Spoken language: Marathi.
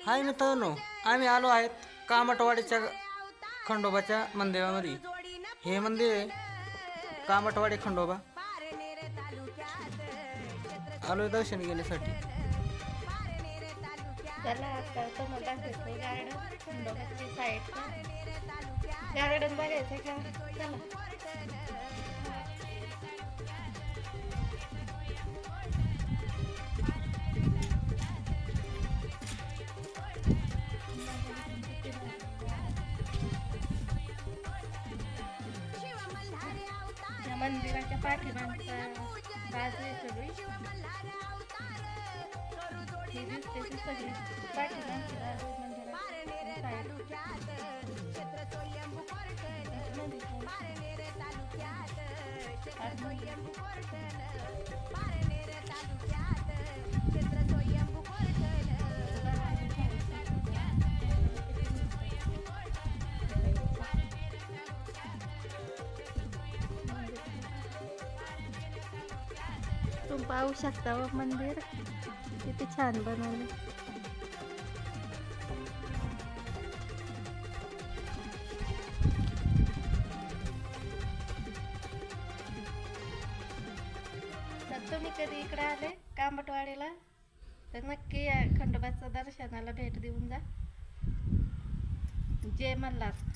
हाय मित्रांनो, आम्ही आलो आहेत कामटवाडीच्या खंडोबाच्या मंदिरामध्ये. हे मंदिर आहे कामटवाडी खंडोबा. आलोय दर्शन घेण्यासाठी. चला आता तुम्हाला दाखवतो गार्डन खंडोबाची साईडचा गार्डन बघायचं का चला. या मंदिराच्या पाठीमागचा बाजू आहे सगळी ही दिसते ती सगळी पाठीमागची बाजू तुम्ही पाहू शकता व मंदिर किती छान बनवलं. तर तुम्ही कधी इकडे आले कामटवाडीला तर नक्की या खंडोबाचं दर्शनाला भेट देऊन जा. जय मल्हार.